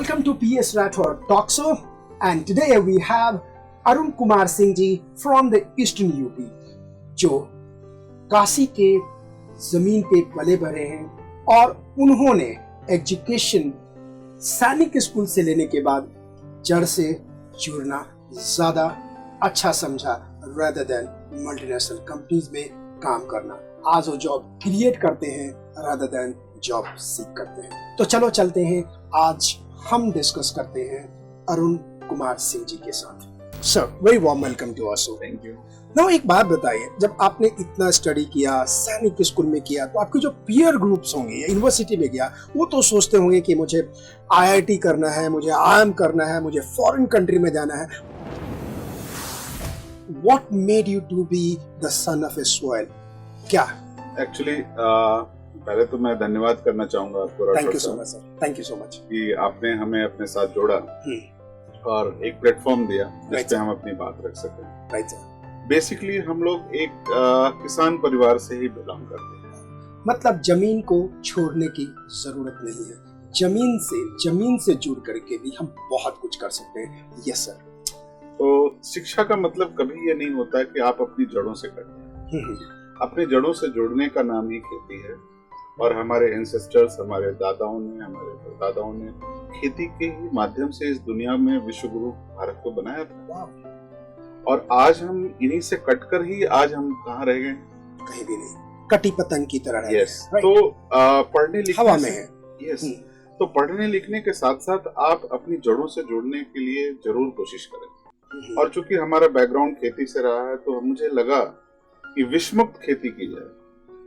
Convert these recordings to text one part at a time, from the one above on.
Welcome to PS Rathore Talk Show, and today we have Arun Kumar Singh ji from the Eastern UP, जो काशी के जमीन पे पले बढ़े हैं और उन्होंने एजुकेशन सैनिक स्कूल से लेने के बाद जड़ से जुड़ना ज्यादा अच्छा समझा rather than मल्टीनेशनल कंपनीज में काम करना। आज वो जॉब क्रिएट करते हैं rather than जॉब सीख करते हैं। तो चलो चलते हैं, आज हम डिस्कस करते हैं अरुण कुमार सिंह जी के साथ। Sir, very warm welcome to our show. Thank you. Now एक बात बताइए, जब आपने इतना स्टडी किया, सैनिक स्कूल में किया, तो आपके जो पीयर ग्रुप्स होंगे या यूनिवर्सिटी में गया, वो तो सोचते होंगे कि मुझे आईआईटी करना है, मुझे आईएम करना है, मुझे फॉरेन कंट्री में जाना है। What made you to be the son of a soil? क्या? एक्चुअली पहले तो मैं धन्यवाद करना चाहूंगा आपको। Thank you so much sir, thank you so much कि आपने हमें अपने साथ जोड़ा और एक प्लेटफॉर्म दिया जिस पे हम अपनी बात रख सकें। Right sir. बेसिकली हम लोग एक किसान परिवार से ही बिलोंग करते हैं। मतलब जमीन को छोड़ने की जरूरत नहीं है, जमीन से जुड़ करके भी हम बहुत कुछ कर सकते हैं। Yes sir. तो शिक्षा का मतलब कभी ये नहीं होता कि आप अपनी जड़ों से कटें। अपनी जड़ों से जुड़ने का नाम ही खेती है, और हमारे एंसेस्टर्स, हमारे दादाओं ने, हमारे परदादाओं ने खेती के ही माध्यम से इस दुनिया में विश्व गुरु भारत को बनाया था। और आज हम इन्हीं से कटकर ही आज हम कहाँ रह गए? कहीं भी नहीं, कटी पतंग की तरह रह यस। गए। तो पढ़ने लिखने हवा में है। यस। तो पढ़ने लिखने के साथ साथ आप अपनी जड़ों से जुड़ने के लिए जरूर कोशिश करें। और चूंकि हमारा बैकग्राउंड खेती से रहा है, तो मुझे लगा कि विषमुक्त खेती की जाए।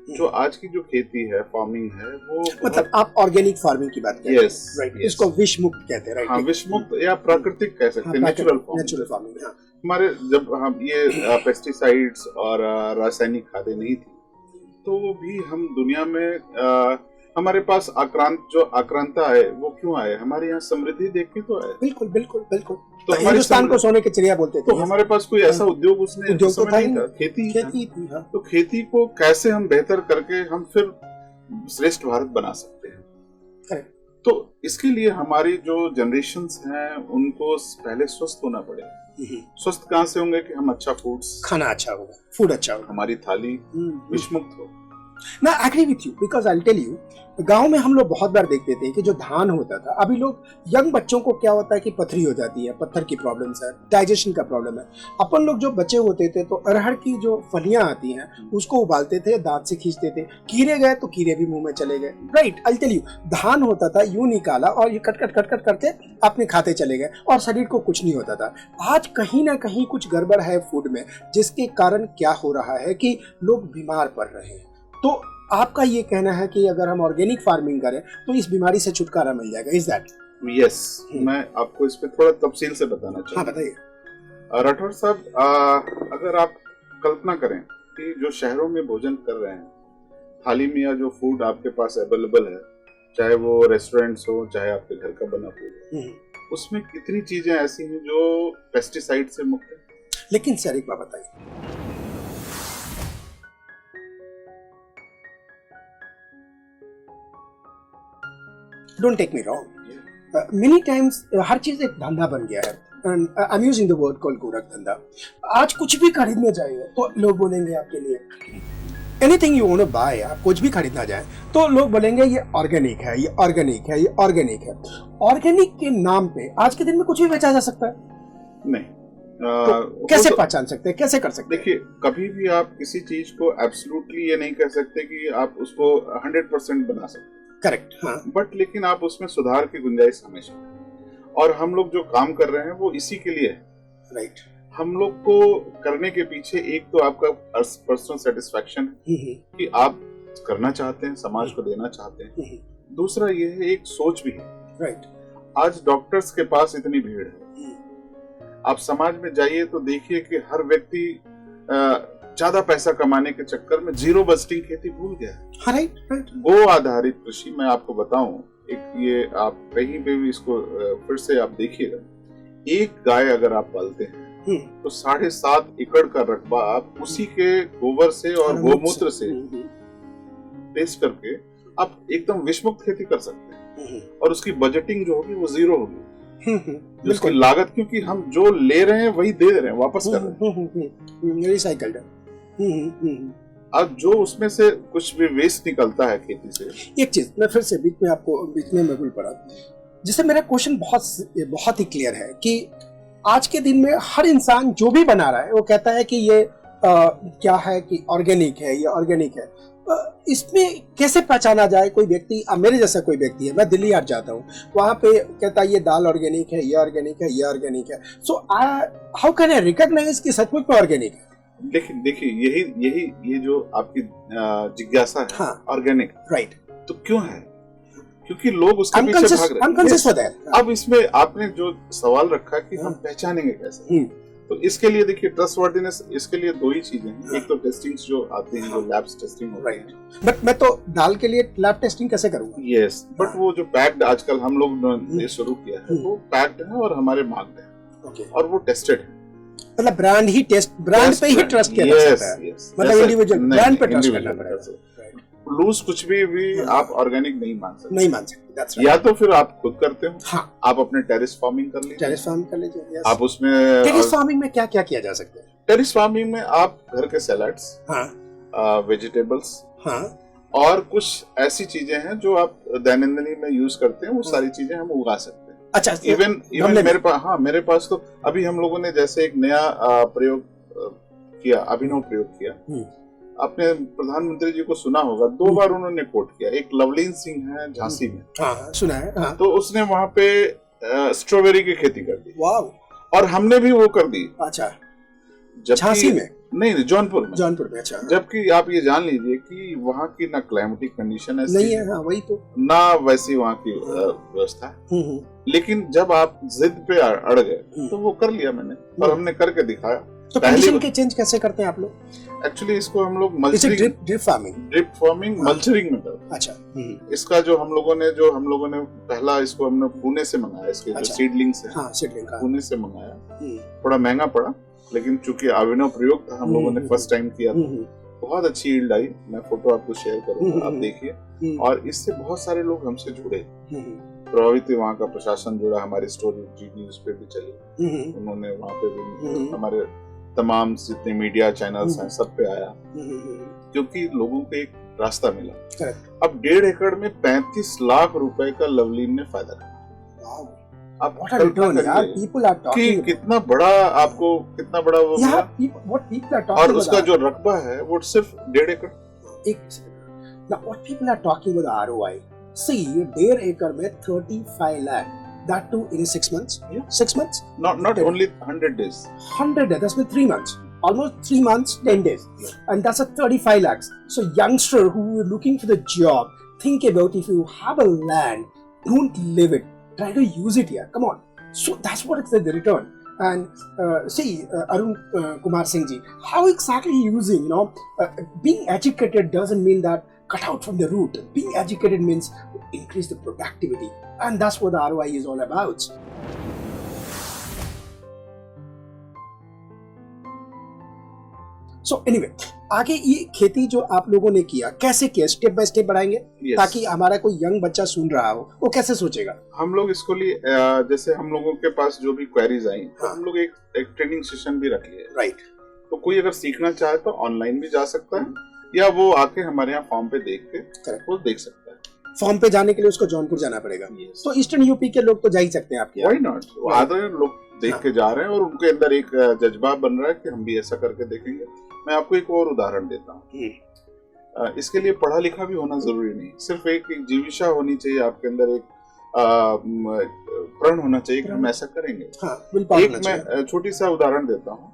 जो आज की जो खेती है, फार्मिंग है, वो मतलब आप ऑर्गेनिक फार्मिंग की बात कर रहे हैं। Yes, right. इसको विषमुक्त कहते हैं, राइट? हाँ, विषमुक्त या प्राकृतिक कह सकते हैं, नेचुरल फार्मिंग। हाँ। हमारे जब हम ये पेस्टिसाइड्स और रासायनिक खादें नहीं थी, तो भी हम दुनिया में हमारे पास आक्रांता आए, वो क्यों आए? हमारे यहाँ समृद्धि देख के तो आए। बिल्कुल बिल्कुल बिल्कुल। तो हिंदुस्तान को सोने की चिड़िया बोलते थे। तो हमारे पास कोई ऐसा उद्योग उसने तो नहीं था। खेती थी। हाँ। तो खेती को कैसे हम बेहतर करके हम फिर श्रेष्ठ भारत बना सकते हैं? करेक्ट। तो इसके लिए हमारी जो जनरेशन्स हैं, उनको पहले स्वस्थ होना पड़ेगा। स्वस्थ कहाँ से होंगे? कि हम अच्छा खाना अच्छा होगा, फूड अच्छा होगा, हमारी थाली विषमुक्त हो। ना agree with you, because I tell you, गांव में हम लोग बहुत बार देखते थे कि जो धान होता था, अभी लोग यंग बच्चों को क्या होता है कि पथरी हो जाती है, पत्थर की प्रॉब्लम है, डाइजेशन का प्रॉब्लम है। अपन लोग जो बच्चे होते थे तो अरहर की जो फलियां आती हैं उसको उबालते थे, दांत से खींचते थे, कीड़े गए तो कीड़े भी मुंह में चले गए। राइट, आई टेल यू, धान होता था यूं निकाला और ये कट करके अपने खाते चले गए और शरीर को कुछ नहीं होता था। आज कहीं ना कहीं कुछ गड़बड़ है फूड में, जिसके कारण क्या हो रहा है कि लोग बीमार पड़ रहे हैं। तो आपका ये कहना है कि अगर हम ऑर्गेनिक फार्मिंग करें तो इस बीमारी से छुटकारा मिल जाएगा, इज दैट? यस। मैं आपको इस पे थोड़ा तफसील से बताना चाहूँगा। हाँ, बताइए। राठौर साहब, अगर आप कल्पना करें कि जो शहरों में भोजन कर रहे हैं, थाली में या जो फूड आपके पास अवेलेबल है, चाहे वो रेस्टोरेंट्स हो, चाहे आपके घर का बना फूड, उसमें कितनी चीजें ऐसी हैं जो पेस्टिसाइड से मुक्त है। लेकिन सर एक बात बताइए, don't take me wrong, many times हर चीज एक धंधा बन गया है। I am using the word called गोरख धंधा। आज कुछ भी खरीदने जाइए तो लोग बोलेंगे आपके लिए anything you want to buy, आप कुछ भी खरीदना जाए तो लोग बोलेंगे ये ऑर्गेनिक है, ये ऑर्गेनिक है, ये ऑर्गेनिक है। ऑर्गेनिक के नाम पे आज के दिन में कुछ भी बेचा जा सकता है? नहीं। तो कैसे पहचान सकते हैं, कैसे कर सकते हैं? देखिए, कभी भी आप किसी चीज को एब्सोल्युटली ये नहीं कह सकते कि आप उसको 100% बना सकते। करेक्ट। हाँ। बट लेकिन आप उसमें सुधार की गुंजाइश हमेशा, और हम लोग जो काम कर रहे हैं वो इसी के लिए है। राइट। हम लोग को करने के पीछे एक तो आपका पर्सनल सेटिस्फेक्शन है कि आप करना चाहते हैं, समाज को देना चाहते हैं। दूसरा ये है, एक सोच भी है। राइट। आज डॉक्टर्स के पास इतनी भीड़ है, आप समाज में जाइए तो देखिए कि हर व्यक्ति ज्यादा पैसा कमाने के चक्कर में जीरो बस्टिंग खेती भूल गया है। Right right. गो आधारित कृषि, मैं आपको बताऊं, एक ये आप कहीं पे भी इसको फिर से आप देखिएगा, एक गाय अगर आप पालते हैं तो 7.5 एकड़ का रकबा आप उसी के गोबर से और गोमूत्र से पेस्ट करके आप एकदम विषमुक्त खेती कर सकते हैं। और उसकी बजटिंग जो होगी वो जीरो होगी। उसकी बिल्कुल लागत, क्योंकि हम जो ले रहे हैं वही दे रहे हैं, वापस कर रहे हैं, रिसाइकल्ड है। अब जो उसमें से कुछ भी वेस्ट निकलता है खेती से। एक चीज मैं फिर से बीच में मैं भूल पड़ा, जिससे मेरा क्वेश्चन बहुत ही क्लियर है कि आज के दिन में हर इंसान जो भी बना रहा है वो कहता है कि ये क्या है कि ऑर्गेनिक है, ये ऑर्गेनिक है। इसमें कैसे पहचाना जाए? कोई व्यक्ति, मेरे जैसा कोई व्यक्ति है, मैं दिल्ली हाट जाता हूँ, वहां पे कहता है ये दाल ऑर्गेनिक है, ये ऑर्गेनिक है, ये ऑर्गेनिक है। So how can I recognise कि सचमुच में ऑर्गेनिक है? देखिए ये जो आपकी जिज्ञासा है, हाँ, ऑर्गेनिक, राइट, तो क्यों है? क्योंकि लोग उसके पीछे भाग रहे हैं। अब इसमें आपने जो सवाल रखा कि हम पहचानेंगे कैसे, तो इसके लिए देखिए ट्रस्टवर्दीनेस, इसके लिए दो ही चीजें हैं। एक तो टेस्टिंग्स जो आते हैं, जो लैब्स टेस्टिंग होती है। बट मैं तो दाल के लिए लैब टेस्टिंग कैसे करूंगा? यस, बट वो जो पैक्ड आजकल हम लोग ने शुरू किया है, वो पैक्ड है और हमारे मार्क्ड है, और वो टेस्टेड है। मतलब ब्रांड पे ही ट्रस्ट किया जा सकता है, मतलब इंडिविजुअल ब्रांड पे ट्रस्ट करना पड़ेगा। लूज कुछ भी आप ऑर्गेनिक नहीं मान सकते। That's right. या तो फिर आप खुद करते हो। हाँ, आप अपने टेरिस फार्मिंग कर लीजिए। yes. आप उसमें टेरिस फार्मिंग में क्या क्या किया जा सकता है? टेरिस फार्मिंग में आप घर के सैलड्स, वेजिटेबल्स, और कुछ ऐसी चीजें हैं जो आप दैनंदिनी में यूज करते हैं, वो सारी चीजें हम उगा सकते हैं। अच्छा, इवन मेरे पास तो अभी हम लोगों ने जैसे एक नया अभिनव प्रयोग किया। आपने प्रधानमंत्री जी को सुना होगा, 2 बार उन्होंने कोट किया। एक लवलीन सिंह है झांसी में, सुना है। तो उसने वहां पे स्ट्रॉबेरी की खेती कर दी। वाव। और हमने भी वो कर दी। अच्छा, झांसी में? नहीं, जौनपुर में। अच्छा। जबकि आप ये जान लीजिए कि वहाँ की ना क्लाइमेटिक कंडीशन ऐसी नहीं है, वही तो, ना वैसी वहाँ की व्यवस्था है। लेकिन जब आप जिद पे अड़ गए तो वो कर लिया मैंने, और हमने करके दिखाया। तो कंडीशन के चेंज कैसे करते हैं आप लोग? एक्चुअली इसको हम लोग ड्रिप फार्मिंग मल्चरिंग में करते हैं। अच्छा। इसका जो हम लोगों ने पहला इसको हमने पुणे से मंगाया। इसके जो सीडलिंग्स है, पुणे से मंगाया। थोड़ा महंगा पड़ा, लेकिन चूंकि अभिनव प्रयोग था, हम लोगों ने फर्स्ट टाइम किया, बहुत अच्छी यील्ड आई। मैं फोटो आपको शेयर करूंगा, आप देखिए। और इससे बहुत सारे लोग हमसे जुड़े, प्रभावित हुए। वहाँ का प्रशासन जुड़ा, हमारी स्टोरी जी न्यूज पे भी चली, उन्होंने वहाँ पे भी हमारे तमाम जितने मीडिया चैनल्स हैं सब पे आया, क्योंकि लोगों को एक रास्ता मिला। अब 1.5 एकड़ में 35 लाख रुपए का लवलीन ने फायदा किया। आप कि कितना बड़ा वो मिला। और उसका जो रकबा है वो सिर्फ 1.5 एकड़। What people are talking about ROI. See, 1.5 acre में 35 lakh. That too in 6 months. Yeah. 6 months? Not only 100 days. 100 days. That's been 3 months. Almost 3 months, 10 days. Yeah. And that's a 35 lakhs. So youngster who are looking for the job, think about if you have a land, don't leave it. Try to use it here. Come on. So that's what it's the return. And see, Arun Kumar Singh ji, how exactly using, being educated doesn't mean that cut out from the root. Being educated means increase the productivity, and that's what the ROI is all about. So anyway, आगे ये खेती जो आप लोगों ने किया, कैसे किया? स्टेप बाय स्टेप बढ़ाएंगे? yes. ताकि हमारा कोई यंग बच्चा सुन रहा हो, वो कैसे सोचेगा? हम लोग इसको लिए जैसे हम लोगों के पास जो भी क्वेरीज आई, तो हम लोग एक ट्रेनिंग सेशन भी रख लिए। राइट। तो कोई अगर सीखना चाहे तो ऑनलाइन भी जा सकता है, या वो आके हमारे यहाँ फॉर्म पे देख के वो देख सकता है। फॉर्म पे जाने के लिए उसको जौनपुर जाना पड़ेगा। तो ईस्टर्न यूपी के लोग तो जा ही सकते हैं आपके। Why not? आधे लोग देख के जा रहे हैं, और उनके अंदर एक जज्बा बन रहा है कि हम भी ऐसा करके देखेंगे। मैं आपको एक और उदाहरण देता हूँ। इसके लिए पढ़ा लिखा भी होना जरूरी नहीं, सिर्फ एक जीविशा होनी चाहिए आपके अंदर, एक प्रण होना चाहिए कि हम ऐसा करेंगे। एक मैं छोटी सा उदाहरण देता हूँ।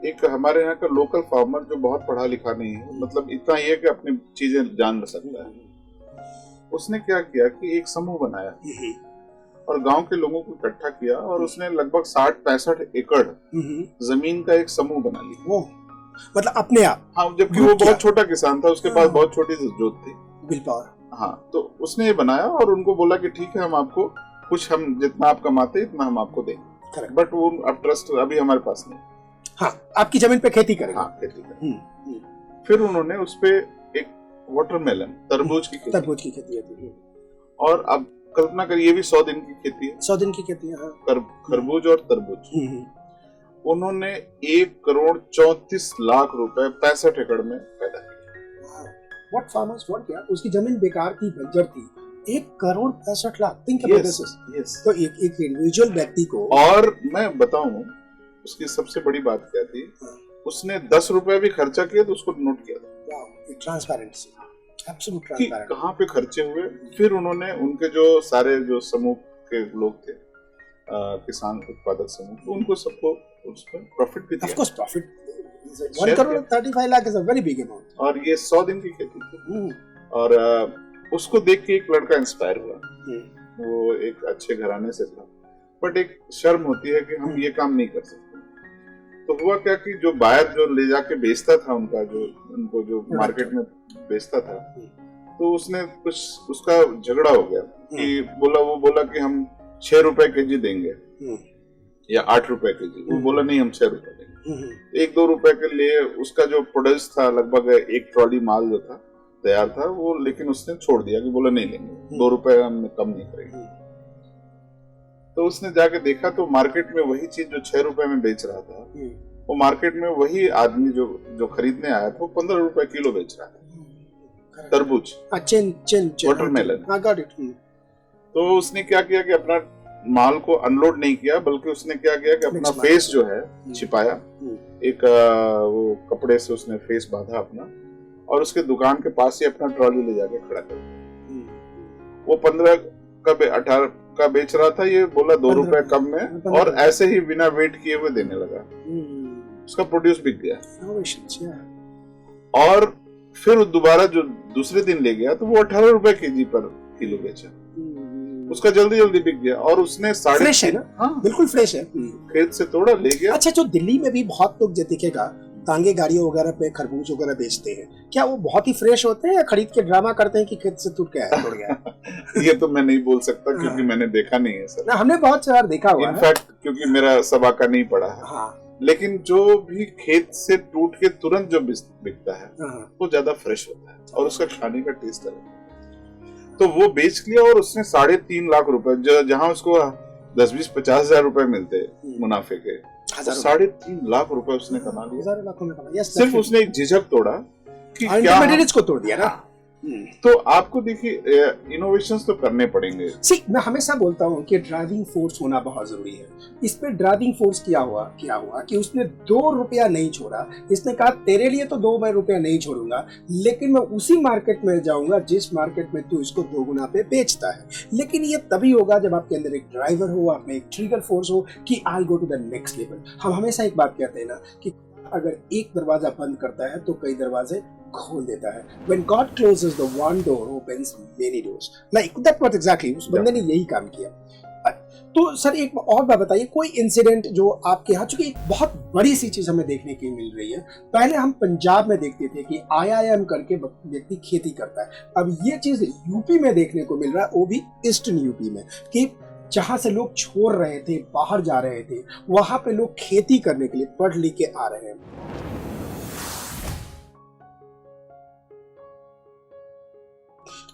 एक हमारे यहाँ का लोकल फार्मर जो बहुत पढ़ा लिखा नहीं है, मतलब इतना ही है कि अपनी चीजें जान सकता है, उसने क्या किया कि एक समूह बनाया और गांव के लोगों को इकट्ठा किया, और उसने लगभग 60-65 एकड़ जमीन का एक समूह बना लिया। मतलब अपने आप? हाँ, जबकि वो बहुत छोटा किसान था, उसके पास बहुत छोटी सी जोत थी, विल पावर। हाँ, तो उसने ये बनाया और उनको बोला कि ठीक है, हम आपको कुछ, हम जितना आप कमाते इतना हम आपको देंगे, बट वो अब ट्रस्ट अभी हमारे पास नहीं। हाँ, आपकी जमीन पे खेती करें। हाँ, खेती करें। फिर उन्होंने उस पे एक वाटरमेलन, तरबूज की खेती की। और अब कल्पना करिए, ये भी 100 दिन की खेती है। 100 दिन की खेती है, हाँ। खरबूज और तरबूज। उन्होंने 1,34,00,000 रुपए 65 एकड़ में पैदा किया। व्हाट फार्मर्स व्हाट किया, उसकी जमीन बेकार थी, बंजर थी। 1,65,00,000, थिंक अबाउट दिस। यस। तो एक इंडिविजुअल व्यक्ति को, और मैं बताऊं उसकी सबसे बड़ी बात क्या थी, उसने 10 रुपए भी खर्चा किया तो उसको नोट किया था। वाओ, ट्रांसपेरेंसी, एब्सोल्यूट कि ट्रांसपेरेंट। कहाँ पे खर्चे हुए। फिर उन्होंने उनके जो सारे जो समूह के लोग थे, किसान उत्पादक समूह, तो उनको सबको उसमें प्रॉफिट भी दिया। Of course profit, 1,35,00,000 is a very big amount. और ये 100 दिन की खेती थी। और उसको देख के एक लड़का इंस्पायर हुआ। वो एक अच्छे घराने से था, बट एक शर्म होती है कि हम ये काम नहीं कर सकते। तो हुआ क्या कि जो बायर जो ले जाके बेचता था उनका, जो उनको जो मार्केट में बेचता था, तो उसने कुछ उसका झगड़ा हो गया कि वो बोला कि हम 6 रुपए केजी देंगे या 8 रुपए केजी। वो बोला नहीं, हम 6 रुपए देंगे। 1-2 रुपए के लिए उसका जो प्रोड्यूस था, लगभग 1 ट्रॉली माल जो था तैयार था वो, लेकिन उसने छोड़ दिया कि बोला नहीं लेंगे, 2 रुपए हम कम नहीं करेंगे। तो उसने जाके देखा तो मार्केट में वही चीज जो 6 रुपए में बेच रहा था, वो मार्केट में वही आदमी जो खरीदने आया था वो 15 रुपए किलो बेच रहा था। तरबूज, वाटरमेलन। तो उसने क्या किया कि अपना माल को अनलोड नहीं किया, बल्कि उसने क्या किया कि अपना फेस जो है छिपाया, एक वो कपड़े से उसने फेस बांधा अपना, और उसके दुकान के पास ही अपना ट्रॉली ले जाके खड़ा कर दिया। वो 15 का 18 का बेच रहा था, ये बोला 2 रुपए कम में, और ऐसे ही बिना वेट किए हुए देने लगा। उसका प्रोड्यूस बिक गया। और फिर दोबारा जो दूसरे दिन ले गया तो वो 18 रुपए केजी पर किलो बेचा। उसका जल्दी बिक गया, और उसने फ्रेश है ना? हाँ, बिल्कुल फ्रेश है, खेत से तोड़ा ले गया। अच्छा, जो दिल्ली में भी बहुत लोग दिखेगा तांगे गाड़ियों वगैरह पे खरबूज वगैरह बेचते हैं, क्या वो बहुत ही फ्रेश होते हैं या खरीद के ड्रामा करते हैं कि खेत से टूट गया? ये तो मैं नहीं बोल सकता क्योंकि मैंने देखा नहीं है सर। हमने बहुत सारा देखा हुआ है, इनफैक्ट क्योंकि मेरा सबा का नहीं पड़ा है। हाँ। लेकिन जो भी खेत से टूट के तुरंत जो बिकता है वो ज्यादा फ्रेश होता है और उसका खाने का टेस्ट अलग है। तो वो बेच लिया, और उसने 3.5 लाख रुपए, जहां उसको 10, 20, 50 हजार रुपए मिलते मुनाफे के, 3.5 लाख रुपए उसने कमा लिया। सिर्फ उसने एक झिझक तोड़ा कि क्या को तोड़ दिया ना। तो आपको देखिए इनोवेशंस तो करने पड़ेंगे। मैं हमेशा बोलता हूँ कि ड्राइविंग फोर्स होना बहुत जरूरी है। इस पे ड्राइविंग फोर्स क्या हुआ कि उसने 2 रुपया नहीं छोड़ा। इसने कहा तेरे लिए तो 2 रुपया नहीं छोड़ूंगा, लेकिन मैं उसी मार्केट में जाऊंगा जिस मार्केट में तू इसको 2 गुना पे बेचता है। लेकिन ये तभी होगा जब आपके अंदर एक ड्राइवर हो, आप में एक ट्रिगर फोर्स हो कि I go to the next level. हम हमेशा एक बात कहते हैं ना कि अगर एक दरवाजा बंद करता है तो कई दरवाजे खोल देता है। When God closes the one door, opens many doors. Like that was exactly, उस बंदे ने यही काम किया। तो सर एक और बात बताइए, कोई इंसिडेंट जो आपके यहाँ, चूंकि एक बहुत बड़ी सी चीज हमें देखने की मिल रही है। पहले हम पंजाब में देखते थे कि IIM करके व्यक्ति खेती करता है, अब ये चीज यूपी में देखने को मिल रहा है, वो भी ईस्टर्न यूपी में, कि जहां से लोग छोड़ रहे थे, बाहर जा रहे थे, वहां पे लोग खेती करने के लिए पढ़ लिख के आ रहे हैं।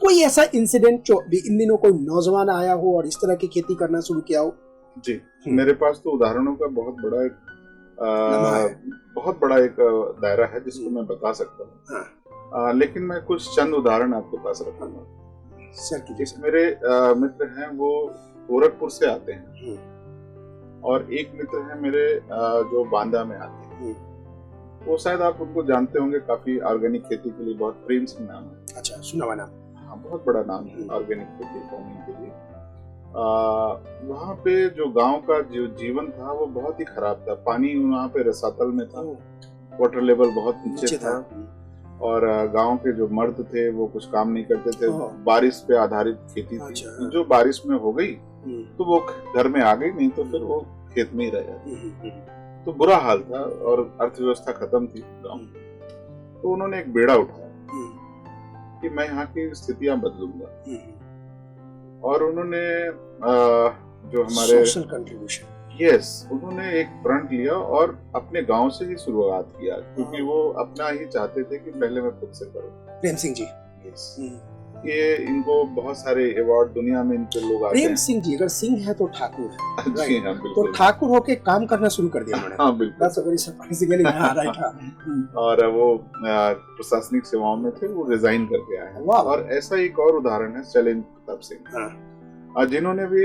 कोई ऐसा इंसिडेंट जो भी इन दिनों कोई नौजवान आया हो और इस तरह की खेती करना शुरू किया हो? जी, मेरे पास तो उदाहरणों का बहुत बड़ा एक दायरा है जिसको मैं बता सकता हूँ। हाँ। लेकिन मैं कुछ चंद उदाहरण आपके पास रखूंगा। सर, मेरे मित्र हैं, वो गोरखपुर से आते हैं, और एक मित्र हैं मेरे जो बांदा में आते हैं। वो शायद आप उनको जानते होंगे, काफी ऑर्गेनिक खेती के लिए बहुत प्रेम सिंह नाम है। अच्छा, सुना हुआ नाम। हाँ, बहुत बड़ा नाम है ऑर्गेनिक खेती फार्मिंग के लिए। वहाँ पे जो गांव का जो जीवन था वो बहुत ही खराब था। पानी वहाँ पे रसातल में था, वाटर लेवल बहुत नीचे था, और गांव के जो मर्द थे वो कुछ काम नहीं करते थे। बारिश पे आधारित खेती थी। जो बारिश में हो गई तो वो घर में आ गई, नहीं तो फिर वो खेत में ही रह जाती। तो बुरा हाल था और अर्थव्यवस्था खत्म थी गांव। तो उन्होंने एक बेड़ा उठाया कि मैं यहाँ की स्थितियां बदलूंगा, और उन्होंने जो हमारे सोशल कंट्रीब्यूशन, उन्होंने एक फ्रंट लिया और अपने गांव से ही शुरुआत किया, क्योंकि वो अपना ही चाहते थे कि पहले मैं खुद से करूं। प्रेम सिंह जी। ये इनको बहुत सारे अवार्ड दुनिया में इनके लोग आते प्रेम हैं। सिंह जी, अगर सिंह है तो ठाकुर है। जी हाँ, तो बिल्कुल। ठाकुर होके काम करना शुरू कर दिया उन्होंने। हाँ, बिल्कुल। That's a very surprisingly, हाँ, right, हाँ। और वो प्रशासनिक सेवाओं में थे, वो रिजाइन करके आए हैं। वाह। और ऐसा एक और उदाहरण है शैलेंद्र प्रताप सिंह, हाँ, जिन्होंने भी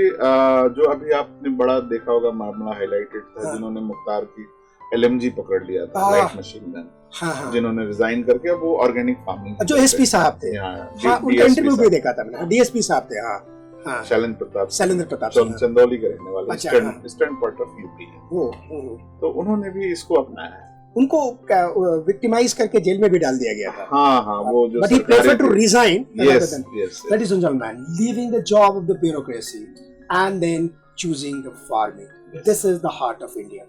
जो अभी आपने बड़ा देखा होगा मामला हाईलाइटेड था, हाँ। जिन्होंने मुख्तार की LMG पकड़ लिया था, हाँ। लाइट मशीन गन, हाँ, हाँ। जिन्होंने रिजाइन करके अब वो ऑर्गेनिक फार्मिंग जो एसपी साहब थे, हाँ, उनका इंटरव्यू भी देखा था मैंने। डीएसपी साहब थे, हाँ, हाँ। शैलेंद्र प्रताप सिंह, सिंह, चंदौली के रहने वाले, अच्छा, हाँ। ईस्टर्न पार्ट ऑफ यूपी है। तो उन्होंने भी इसको अपनाया है। उनको विक्टिमाइज करके जेल में भी डाल दिया गया था। हाँ हाँ, वो जो But he preferred to resign rather yes, than, yes, ladies and gentlemen, leaving the job of the bureaucracy and then choosing the farming. Yes. This is the heart of India.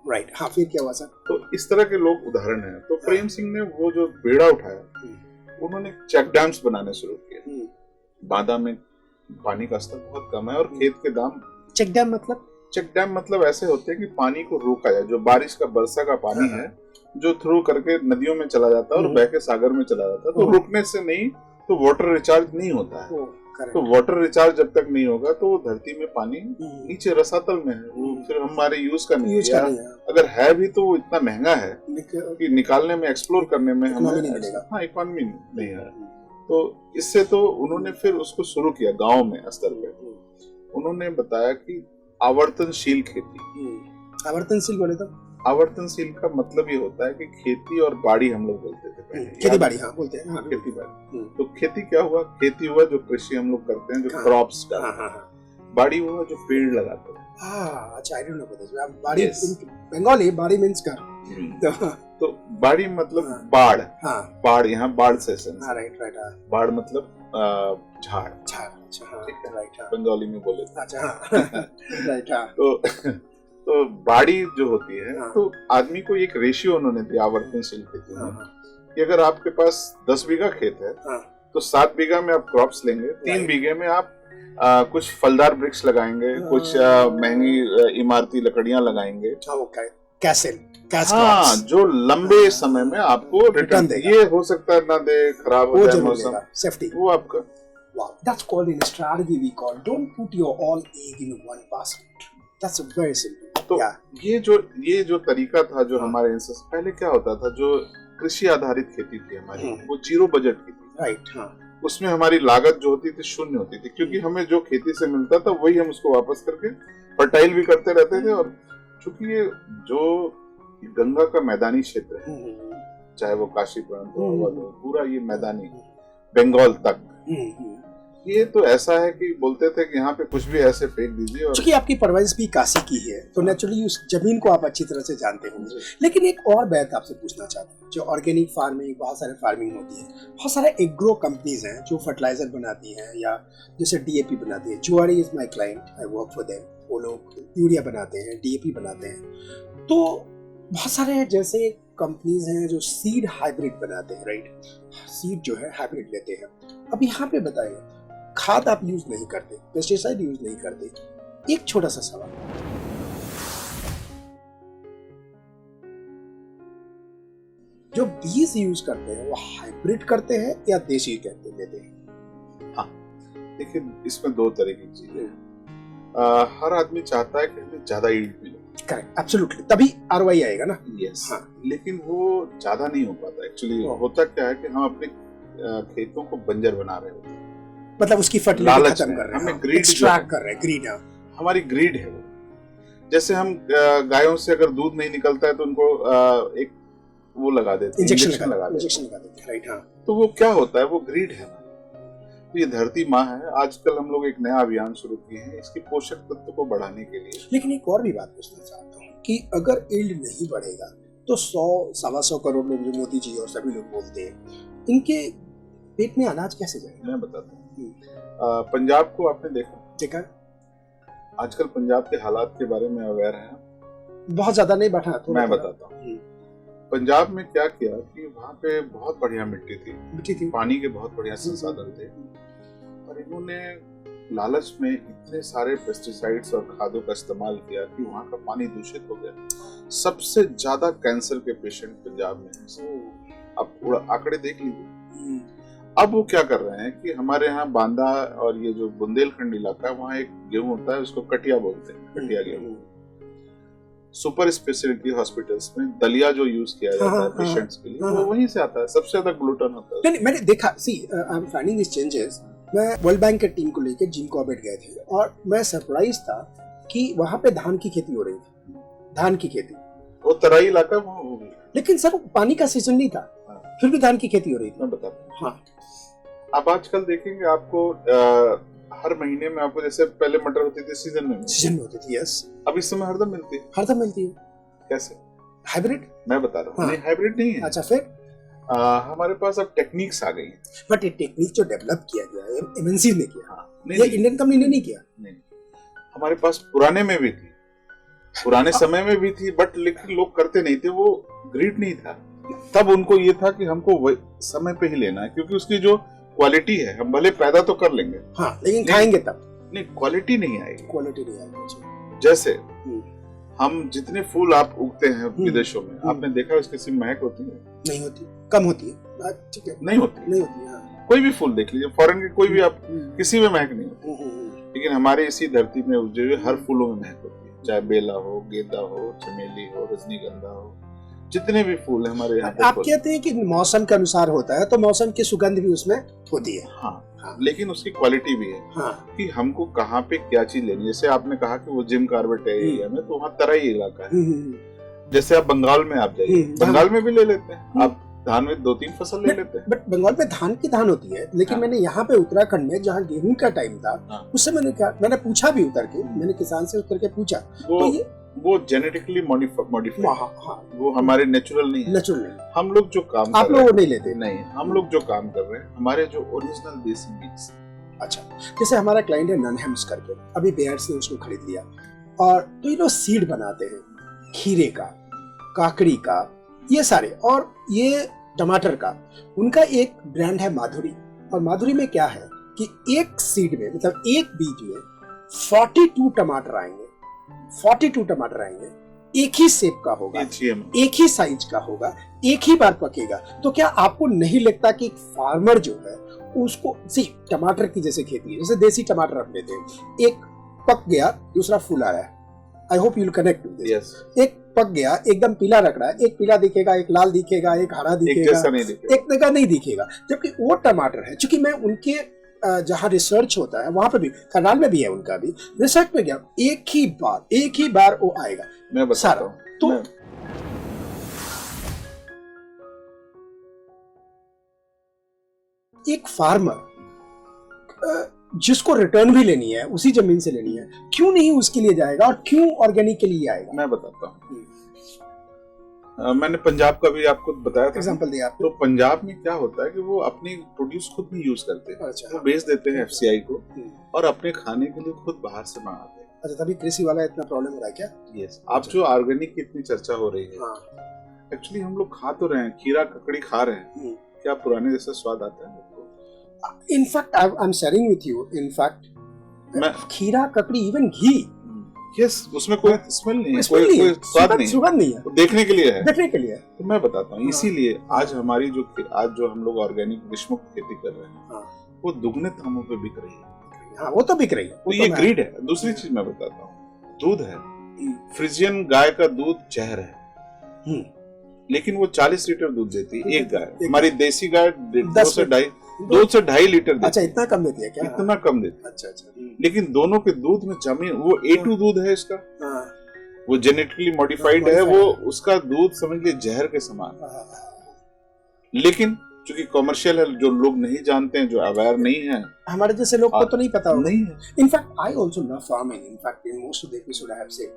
Right. हाँ, फिर क्या हुआ sir? तो इस तरह के लोग उदाहरण हैं। तो प्रेम सिंह ने वो जो बेड़ा उठाया, उन्होंने चेक डैम्स बनाने शुरू किए। बांदा में पानी का स्तर बहुत कम है और खेत के दाम। चेक डैम मतलब? चेक डैम मतलब ऐसे होते हैं कि पानी को रोका जाए, जो बारिश का बरसा का पानी है जो थ्रू करके नदियों में चला जाता है और बह के सागर में चला जाता है, तो रुकने से नहीं तो वाटर रिचार्ज नहीं होता है। तो वाटर रिचार्ज जब तक नहीं होगा तो वो धरती में पानी नीचे रसातल में है, वो फिर हमारे यूज का नहीं है। अगर है भी तो वो इतना महंगा है कि निकालने में, एक्सप्लोर करने में हमें हाँ इकोनॉमी नहीं है। तो इससे तो उन्होंने फिर उसको शुरू किया गांव में स्तर पे। उन्होंने बताया कि आवर्तनशील खेती। आवर्तनशील बोले तो? आवर्तनशील का मतलब ये होता है कि खेती और बाड़ी हम लोग बोलते थे पहले। खेती बाड़ी, हाँ बोलते हैं, हाँ, खेती बाड़ी। तो खेती क्या हुआ? खेती हुआ जो कृषि हम लोग करते हैं, जो क्रॉप्स का। बाड़ी हुआ जो पेड़ लगाते हैं। अच्छा, आई डोंट नो दिस। बाड़ी बंगाली, बाड़ी मींस घर। तो बाड़ी मतलब बाढ़। बाढ़, यहाँ बाढ़ सेशन। Right right. बाढ़ मतलब झाड़। अच्छा, हाँ, राइट। बंगाली में बोले। अच्छा, राइट। तो बाड़ी जो होती है, तो आदमी को एक रेशियो उन्होंने दिया आवर्तनशील खेती में कि अगर आपके पास 10 बीघा खेत है तो 7 बीघा में आप क्रॉप्स लेंगे, 3 बीघे में आप कुछ फलदार वृक्ष लगाएंगे, कुछ महंगी इमारती लकड़ियां लगाएंगे। कैसल, हाँ, जो लंबे समय में आपको रिटर्न दे। ये हो सकता है ना दे, खराब हो जाए मौसम, सेफ्टी, वो आपका। Wow, that's called in strategy we call don't put your all egg in one basket. That's very simple. तो ये जो तरीका था, जो हमारे पहले क्या होता था, जो कृषि आधारित खेती थी हमारी, वो जीरो बजट की थी। राइट, हाँ। उसमें हमारी लागत जो होती थी शून्य होती थी, क्योंकि हमें जो खेती से मिलता था वही हम उसको वापस करके फर्टाइल भी करते रहते थे। और चूंकि ये जो गंगा का मैदानी क्षेत्र है, चाहे वो काशी प्रांत हो, पूरा ये मैदानी, बंगाल तक, ये तो ऐसा है कि बोलते थे कि यहाँ पे कुछ भी ऐसे फेंक दीजिए। और क्योंकि आपकी परवरिश भी काशी की है, तो नेचुरली उस जमीन को आप अच्छी तरह से जानते होंगे। लेकिन एक और बात आपसे पूछना चाहता हूँ, जो ऑर्गेनिक फार्मिंग, बहुत सारे फार्मिंग होती है, बहुत सारे एग्रो कंपनीज हैं जो फर्टिलाइजर बनाती हैं या जैसे डीएपी बनाती है। जुआरी is my client, I work for them. वो लोग यूरिया बनाते हैं, डीएपी बनाते हैं। तो बहुत सारे जैसे कंपनीज हैं जो सीड हाइब्रिड बनाते हैं, राइट? सीड जो है हाइब्रिड लेते हैं। अब यहाँ पे बताइए, खाद आप यूज नहीं करते, पेस्टिसाइड यूज नहीं करते। एक छोटा सा सवाल, जो बीज यूज करते हैं वो हाइब्रिड करते हैं या देसी कहते लेते हैं? हाँ, देखिए इसमें दो तरह की चीजें हैं। हर आदमी चाहता है कि हमें ज्यादा यील्ड मिले। करेक्ट, एब्सोल्युटली, तभी आरओआई आएगा ना। यस, हाँ। लेकिन वो ज्यादा नहीं हो पाता। एक्चुअली होता क्या है कि हम अपने खेतों को बंजर बना रहे होते हैं, मतलब उसकी फर्टिलिटी खत्म कर रहे हैं, हमें ग्रीड एक्सट्रैक्ट कर रहे हैं। ग्रीड, हमारी ग्रीड है वो। जैसे हम गायों से अगर दूध नहीं निकलता है तो उनको एक वो लगा देते हैं, इंजेक्शन लगा देते हैं, राइट? हाँ। तो वो क्या होता है, वो ग्रीड है। तो ये धरती माँ है। आजकल हम लोग एक नया अभियान शुरू किए हैं इसकी पोषक तत्व को बढ़ाने के लिए। लेकिन एक और भी बात पूछना चाहता हूँ कि अगर यील्ड नहीं बढ़ेगा तो 100-125 करोड़ लोग, जो मोदी जी और सभी लोग बोलते हैं, इनके पेट में अनाज कैसे जाएगा? मैं बताता हूँ। पंजाब को आपने देखा? आजकल पंजाब के हालात के बारे में अवेयर हैं? बहुत ज्यादा नहीं बैठा तो मैं बताता हूँ। पंजाब में क्या किया कि वहाँ पे बहुत बढ़िया मिट्टी थी, पानी के बहुत बढ़िया संसाधन थे, और इन्होंने लालच में इतने सारे पेस्टिसाइड्स और खादों का इस्तेमाल किया कि वहाँ का पानी दूषित हो गया। सबसे ज्यादा कैंसर के पेशेंट पंजाब में हैं। आप आंकड़े देख लीजिए। अब वो क्या कर रहे हैं कि हमारे यहाँ बांदा और ये जो बुंदेलखंड इलाका है वहाँ एक गेहूं होता है, उसको कटिया बोलते हैं, कटिया गेहूं। सुपर स्पेशलिटी हॉस्पिटल्स में दलिया जो यूज किया जाता है पेशेंट्स के लिए, वो वहीं से आता है, सबसे ज्यादा ग्लूटेन होता है। नहीं, मैंने देखा, see I am finding this changes. मैं वर्ल्ड बैंक के टीम को लेकर जिम कॉर्बेट गए थे और मैं सरप्राइज था कि वहाँ पे धान की खेती हो रही थी, धान की खेती। वो तराई इलाका वहाँ होगी, लेकिन सर पानी का सीजन नहीं था, फिर भी धान की खेती हो रही थी। मैं बताता हूँ। हाँ, अब आजकल देखेंगे आपको हर महीने में आपको, जैसे पहले मटर होती थी सीजन में होती थी, यस। अब इस समय हरदम मिलती है। हरदम मिलती है। कैसे? हाइब्रिड? मैं बता रहा हूँ। हाँ। नहीं, हाइब्रिड नहीं है। अच्छा, फिर हमारे पास अब टेक्निक्स आ गई हैं। बट ये टेक्निक जो डेवलप किया गया है एमएनसी ने किया, नहीं, ये इंडियन कंपनी ने नहीं किया। नहीं, हमारे पास पुराने में भी थी, पुराने समय में भी थी, बट लेकिन लोग करते नहीं थे, वो ग्रीड नहीं था। तब उनको ये था कि हमको समय पे ही लेना है, क्योंकि उसकी जो क्वालिटी है, हम भले पैदा तो कर लेंगे, हाँ, लेकिन खाएंगे तब नहीं, क्वालिटी नहीं आएगी। क्वालिटी नहीं आएगी। जैसे हम जितने फूल आप उगते हैं विदेशों में, आपने देखा उसकी किसी महक होती है? नहीं होती, कम होती है। ठीक है, नहीं होती है। हाँ। कोई भी फूल देख लीजिए, फॉरेन के कोई भी, आप किसी में महक नहीं होती, लेकिन हमारे इसी धरती में उपजे हुए हर फूलों में महक होती है, चाहे बेला हो, गेंदा हो, चमेली हो, रजनीगंधा हो, जितने भी फूल है हमारे यहाँ। आप कहते हैं कि मौसम के अनुसार होता है, तो मौसम की सुगंध भी उसमें होती है। हाँ, लेकिन उसकी क्वालिटी भी है। हाँ। कि हमको कहाँ पे क्या चीज लेनी है। जैसे आपने कहा कि वो जिम कॉर्बेट एरिया में, तो वहाँ तराई इलाका है। जैसे आप बंगाल में आप जाइए, बंगाल में भी ले लेते हैं आप धान में 2-3 फसल ले लेते हैं। बट बंगाल में धान की धान होती है, लेकिन मैंने यहाँ पे उत्तराखंड में जहाँ गेहूं का टाइम था, उससे मैंने पूछा भी उतर के, मैंने किसान से उतर के पूछा, तो ये वो जेनेटिकली मॉडिफाइड, वो हमारे नेचुरल नहीं है। हम लोग जो काम आप लोग नहीं लेते? नहीं, हम लोग जो काम कर रहे हैं, हमारे जो ओरिजिनल देसी बीज। अच्छा, जैसे हमारा क्लाइंट है ननहेम्स करके, अभी बेयर्स ने उसको खरीद लिया, और तो ये लोग सीड बनाते हैं खीरे का, काकड़ी का, ये सारे, और ये टमाटर का। उनका एक ब्रांड है माधुरी, और माधुरी में क्या है कि एक सीड में, मतलब एक बीज में 42 टमाटर आएंगे, 42 टमाटर आएंगे, एक ही शेप का होगा, एक ही साइज का होगा, एक ही बार पकेगा। तो क्या आपको नहीं लगता कि फार्मर जो है उसको, सी टमाटर की जैसे खेती है, जैसे देसी टमाटर रख लेते हैं, एक पक गया, दूसरा फूल आ रहा है, I hope you will connect with this. एक पक गया, एकदम पीला रख रहा है, एक पीला दिखेगा, एक लाल दिखेगा, एक हरा दिखेगा, एक जगह नहीं दिखेगा। जबकि वो टमाटर है, क्योंकि मैं उनके जहाँ रिसर्च होता है वहां पे भी, करनाल में भी है उनका भी रिसर्च में गया, एक ही बार वो आएगा। मैं बताता हूं, तो एक फार्मर जिसको रिटर्न भी लेनी है, उसी जमीन से लेनी है, क्यों नहीं उसके लिए जाएगा, और क्यों ऑर्गेनिक के लिए आएगा? मैं बताता हूँ। मैंने पंजाब का भी आपको बताया था, एग्जांपल दिया आपने। तो पंजाब में क्या होता है कि वो अपनी प्रोड्यूस खुद नहीं यूज करते। अच्छा। वो बेच देते हैं एफसीआई को, और अपने खाने के लिए खुद बाहर से मंगाते हैं। अच्छा, तभी कृषि वाला इतना प्रॉब्लम हो रहा है क्या? यस। अब जो ऑर्गेनिक की इतनी चर्चा हो रही है, एक्चुअली हम लोग खा तो रहे हैं, खीरा ककड़ी खा रहे हैं, क्या पुराने जैसा स्वाद आता है? In fact I am sharing with you, in fact खीरा ककड़ी, इवन घी, यस, उसमें कोई स्मेल नहीं है, कोई स्वाद नहीं, सुगंध नहीं है, देखने के लिए है, देखने के लिए। तो मैं बताता हूँ, इसीलिए आज हमारी आज जो हम लोग ऑर्गेनिक विषमुक्त खेती कर रहे हैं, वो दुगने दामों पे बिक रही है। हाँ, वो तो बिक रही है, तो ये ग्रीड है। दूसरी चीज मैं बताता हूँ, दूध है, फ्रिजियन गाय का दूध जहर है, लेकिन वो 40 लीटर दूध देती है एक गाय। हमारी देसी गाय 2 से 2.5 लीटर देती है। अच्छा, इतना कम देती है क्या? इतना कम देती है। अच्छा। लेकिन दोनों के दूध में जमीन, वो A2 दूध है इसका, वो जेनेटिकली मॉडिफाइड है, वो उसका दूध समझ लीजिए जहर के समान। लेकिन चूंकि कॉमर्शियल है, जो लोग नहीं जानते हैं, जो अवेयर नहीं है, हमारे जैसे लोग को तो नहीं पता नहीं है। In fact I also love farming. In fact in most of the episode I have said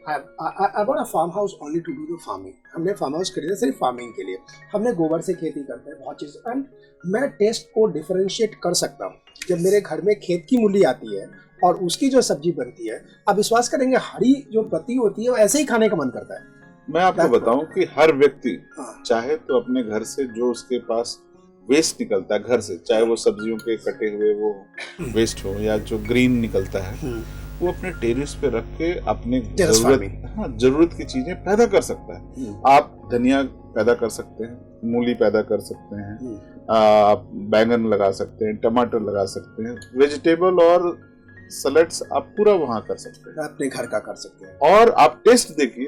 I bought a farm house only to do the farming. हमने फार्म हाउस खरीदा सिर्फ फार्मिंग के लिए। हमने गोबर से खेती करते हैं, बहुत चीज, एंड मैं टेस्ट को डिफरेंशिएट कर सकता हूँ। जब मेरे घर में खेत की मूली आती है और उसकी जो सब्जी बनती है, आप विश्वास करेंगे, हरी जो पत्ती होती है वो ऐसे ही खाने का मन करता है। मैं आपको बताऊं कि हर व्यक्ति चाहे तो अपने घर से जो उसके पास वेस्ट निकलता है घर से, चाहे वो सब्जियों के कटे हुए वो वेस्ट हो या जो ग्रीन निकलता है, वो अपने टेरेस पे रख के अपने जरूरत की चीजें पैदा कर सकता है। आप धनिया पैदा कर सकते हैं, मूली पैदा कर सकते हैं, आप बैंगन लगा सकते हैं, टमाटर लगा सकते हैं, वेजिटेबल और सलाड्स आप पूरा वहां कर सकते हैं, अपने घर का कर सकते हैं। और आप टेस्ट देखिए,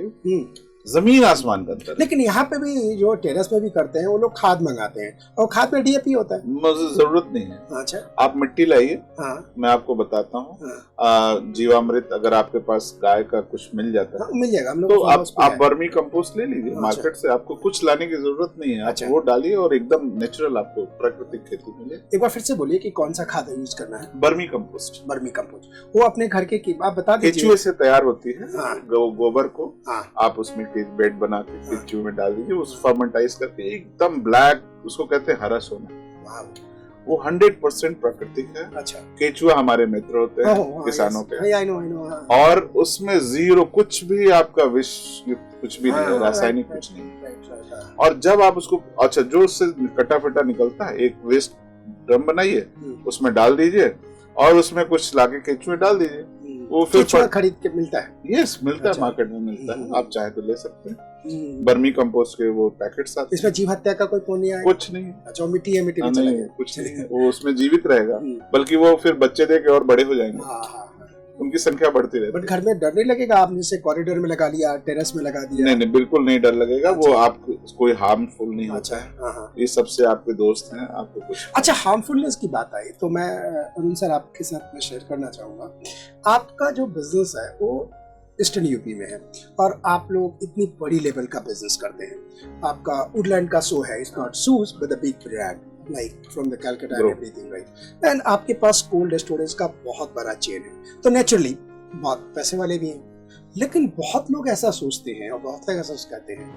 जमीन आसमान का अंतर है। लेकिन यहाँ पे भी जो टेरेस पे भी करते हैं वो लोग खाद मंगाते हैं, और खाद में डीएपी होता है। मुझे जरूरत नहीं है। अच्छा, आप मिट्टी लाइए, हाँ, मैं आपको बताता हूँ। हाँ, जीवामृत अगर आपके पास गाय का कुछ मिल जाता है, हाँ, मिल जाएगा, हम लोग तो farmers आप पे है। वर्मी कंपोस्ट ले लीजिए अच्छा। मार्केट से, आपको कुछ लाने की जरूरत नहीं है। आप अच्छा। वो डालिए और एकदम नेचुरल आपको प्राकृतिक खेती मिले। एक बार फिर से बोलिए कि कौन सा खाद यूज करना है। वर्मी कंपोस्ट, वर्मी कंपोस्ट, वो अपने घर के आप बता दीजिए। केचुए से तैयार होती है। हाँ। गोबर को हाँ, आप उसमें बेड बना के केचुए में डाल दीजिए, उस फर्मेंटाइज करके एकदम ब्लैक, उसको कहते हैं हरा सोना। वाह, वो 100% प्राकृतिक है। अच्छा, केचुआ हमारे मित्र होते हैं किसानों के, आई नो, और उसमें जीरो कुछ भी आपका विष युक्त कुछ भी नहीं है, रासायनिक कुछ नहीं है। और जब आप उसको, अच्छा, जो उससे कटा फटा निकलता है, एक वेस्ट ड्रम बनाइए, उसमें डाल दीजिए और उसमें कुछ लाके केचुए डाल दीजिए, वो फिर खरीद के मिलता है। यस, मिलता है, मार्केट में मिलता है, आप चाहे तो ले सकते हैं। वर्मी कंपोस्ट के वो पैकेट्स आते हैं। इसमें जीव हत्या का कोई पुण्य है? कुछ नहीं। अच्छा, मिट्टी है, मिट्टी में चला गया, कुछ नहीं है, वो उसमें जीवित रहेगा, बल्कि वो फिर बच्चे दे के और बड़े हो जाएंगे, उनकी संख्या बढ़ती रहेगी। बट घर में डर नहीं लगेगा? आपने जैसे कॉरिडोर में लगा लिया, टेरेस में लगा दिया? नहीं, बिल्कुल नहीं डर लगेगा। वो आपको कोई हार्मफुल नहीं होता है। हाँ, ये सबसे आपके दोस्त हैं, आपको कुछ। अच्छा, हार्मफुलनेस की बात आई तो मैं अरुण सर आपके साथ में शेयर करना चाहूंगा। आपका जो बिजनेस है वो ईस्टर्न यूपी में है, और आप लोग इतनी बड़ी लेवल का बिजनेस करते हैं। आपका वुडलैंड का शो है, it's not shoes but a big brand like from the Calcutta and everything, right? And आपके पास कोल्ड स्टोरेज का बहुत बड़ा चेन है, तो नेचुरली बहुत पैसे वाले भी हैं। लेकिन बहुत लोग ऐसा सोचते हैं और बहुत लोग ऐसा कहते हैं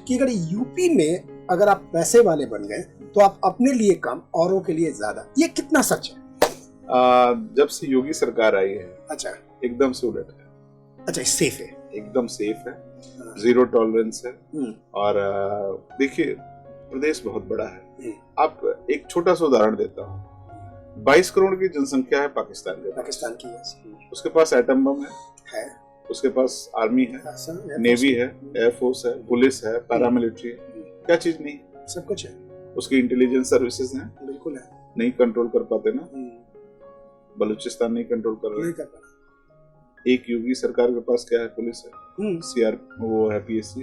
कि अगर यूपी में अगर आप पैसे वाले बन गए तो आप अपने लिए कम, औरों के लिए ज्यादा। ये कितना सच है? जब से योगी सरकार आई है, अच्छा, एकदम से उलट है। अच्छा, सेफ है, एकदम सेफ है, जीरो टॉलरेंस है। और देखिए, प्रदेश बहुत बड़ा है। आप एक छोटा सा उदाहरण देता हूँ। 22 करोड़ की जनसंख्या है पाकिस्तान की। उसके पास एटम बम है, उसके पास आर्मी है, नेवी है, एयरफोर्स है, पुलिस है, पैरामिलिट्री है। क्या चीज नहीं? सब कुछ है। उसकी इंटेलिजेंस सर्विसेज हैं, बिल्कुल है। नहीं कंट्रोल कर पाते ना, बलूचिस्तान नहीं कंट्रोल कर रहे। एक योगी सरकार के पास क्या है? पुलिस है, सीआर, वो है पीएससी।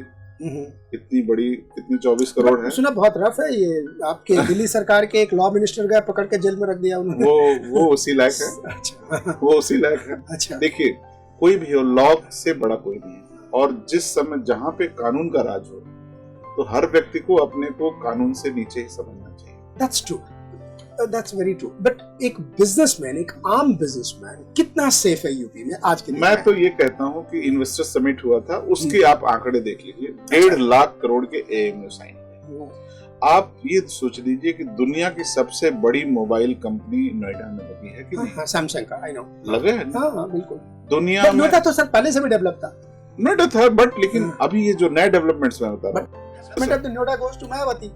इतनी बड़ी, कितनी 24 करोड़ है। सुना बहुत रफ है ये। आपके दिल्ली सरकार के एक लॉ मिनिस्टर गए, पकड़ के जेल में रख दिया उन्होंने। वो उसी लायक है। अच्छा, वो उसी लायक है। अच्छा, देखिए, कोई भी हो, लॉ से बड़ा कोई नहीं है। और जिस समय जहाँ पे कानून का राज हो, तो हर व्यक्ति को अपने को कानून से नीचे ही समझना चाहिए। That's true. That's very true. But एक बिजनेसमैन, एक आम बिजनेसमैन कितना सेफ है यूपी में आज के दिन? मैं तो ये कहता हूँ कि इन्वेस्टर समिट हुआ था, उसके आप आंकड़े देख लीजिए। 1.5 लाख करोड़ के एएमयू साइन हुए। आप ये सोच लीजिए कि दुनिया की सबसे बड़ी मोबाइल कंपनी नोएडा में लगी है कि नहीं? सैमसंग का, आई नो, लगे है ना? हाँ, बिल्कुल। दुनिया में नोएडा तो सर पहले से भी डेवलप था। नोएडा था, बट लेकिन अभी ये जो नए डेवलपमेंट्स में होता है, नोएडा गोज टू मायावती।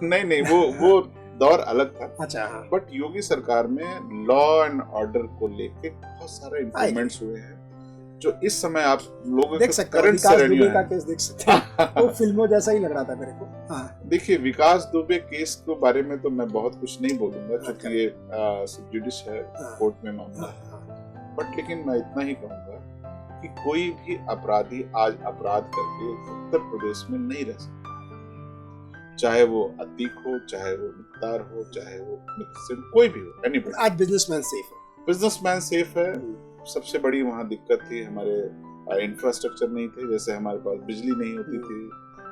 नहीं, वो दौर अलग था। अच्छा, हाँ। बट योगी सरकार में लॉ एंड ऑर्डर को लेके बहुत सारे इम्प्रूवमेंट्स हुए हैं, जो इस समय आप लोगों देख सकते हैं। विकास दुबे का केस देख सकते हैं, वो फिल्मों जैसा ही लग रहा था मेरे को। हाँ। देखिए, विकास दुबे केस के बारे में तो मैं बहुत कुछ नहीं बोलूंगा, क्योंकि ये जुडिस है, कोर्ट में मामला है। बट लेकिन मैं इतना ही कहूंगा कि कोई भी अपराधी आज अपराध करके उत्तर प्रदेश में नहीं रह सकता, चाहे वो अतीक हो, चाहे वो मुख्तार हो, चाहे वो कोई भी हो, एनीबॉडी। आज बिजनेसमैन सेफ है। बिजनेसमैन सेफ है। सबसे बड़ी वहाँ दिक्कत थी, हमारे इंफ्रास्ट्रक्चर नहीं थे। जैसे हमारे पास बिजली नहीं होती थी,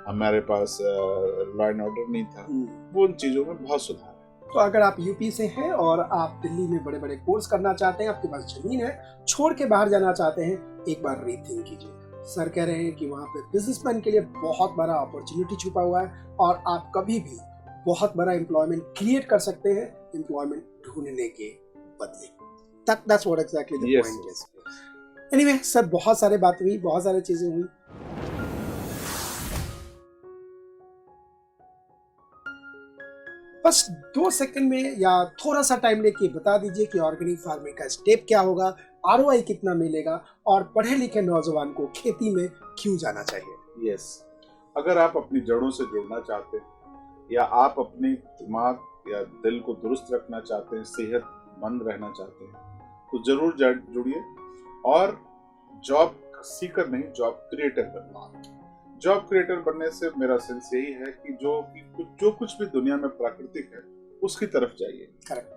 हमारे पास लॉ एंड ऑर्डर नहीं था। वो उन चीजों में बहुत सुधार है। तो अगर आप यूपी से हैं और आप दिल्ली में बड़े बड़े कोर्स करना चाहते हैं, आपके पास जमीन है, छोड़ के बाहर जाना चाहते हैं, एक बार रीथिंक कीजिए। सर कह रहे हैं कि वहाँ पे बिजनेसमैन के लिए बहुत बड़ा अपॉर्चुनिटी छुपा हुआ है, और आप कभी भी बहुत बड़ा एम्प्लॉयमेंट क्रिएट कर सकते हैं एम्प्लॉयमेंट ढूंढने के बदले। That's what exactly the point is. Anyway, sir, बहुत सारे बात हुई, बहुत सारी चीजें हुई। बस 2 सेकंड में या थोड़ा सा टाइम लेके बता दीजिए कि ऑर्गेनिक फार्मिंग का स्टेप क्या होगा, ROI कितना मिलेगा और पढ़े लिखे नौजवान को खेती में क्यों जाना चाहिए? यस, अगर आप अपनी जड़ों से जुड़ना चाहते हैं या आप अपने दिमाग या दिल को दुरुस्त रखना चाहते हैं, सेहतमंद रहना चाहते हैं, तो जरूर जुड़िए। और जॉब सीकर नहीं, जॉब क्रिएटर बनना। जॉब क्रिएटर बनने से मेरा सेंस यही है कि जो कुछ भी दुनिया में प्राकृतिक है उसकी तरफ जाइए,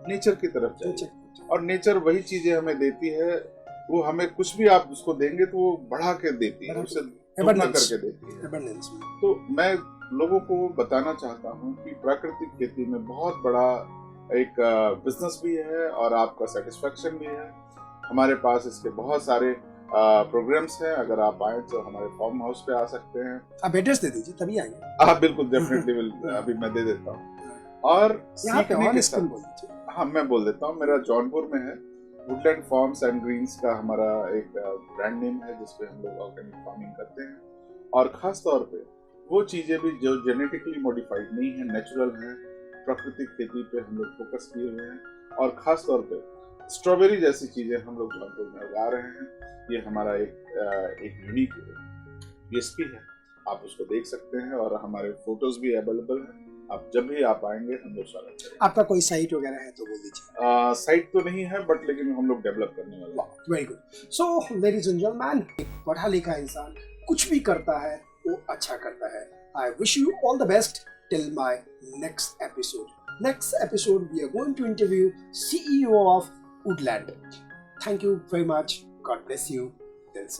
नेचर की तरफ जाइए। और नेचर वही चीजें हमें देती है, वो हमें कुछ भी आप उसको देंगे तो वो बढ़ा के देती है, उसे दुगना करके देती है। तो मैं लोगों को बताना चाहता हूँ कि प्राकृतिक खेती में बहुत बड़ा एक बिजनेस भी है और आपका सेटिस्फेक्शन भी है। हमारे पास इसके बहुत सारे प्रोग्राम्स हैं। अगर आप आए तो हमारे फार्म हाउस पे आ सकते हैं। आप एड्रेस दे दीजिए तभी आएंगे। हाँ बिल्कुल, डेफिनेटली अभी मैं दे देता हूँ। और सीखने के साथ, हाँ मैं बोल देता हूँ, मेरा जौनपुर में है। वुडलैंड फार्म्स एंड ग्रीन्स का हमारा एक ब्रांड नेम है जिसपे हम लोग ऑर्गेनिक फार्मिंग करते हैं। और खास तौर पे वो चीजें भी जो जेनेटिकली मॉडिफाइड नहीं है, नेचुरल है, प्राकृतिक खेती पे हम लोग फोकस किए हुए हैं। और खास तौर पे स्ट्रॉबेरी जैसी चीजें हम लोग जौनपुर में उगा रहे हैं। ये हमारा एक यूनिक यूएसपी है, आप उसको देख सकते हैं और हमारे फोटोज भी अवेलेबल हैं। आप जब भी आप आएंगे हम लोग स्वागत करेंगे। आपका कोई साइट वगैरह है तो बोल दीजिए। साइट तो नहीं है बट लेकिन हम लोग डेवलप करने वाले हैं। Very good. So ladies and gentleman, एक पढ़ा लिखा इंसान कुछ भी करता है वो अच्छा करता है। I wish you all the best till my next episode. Next episode, we are going to interview CEO of Woodland. Thank you very much. God bless you. Then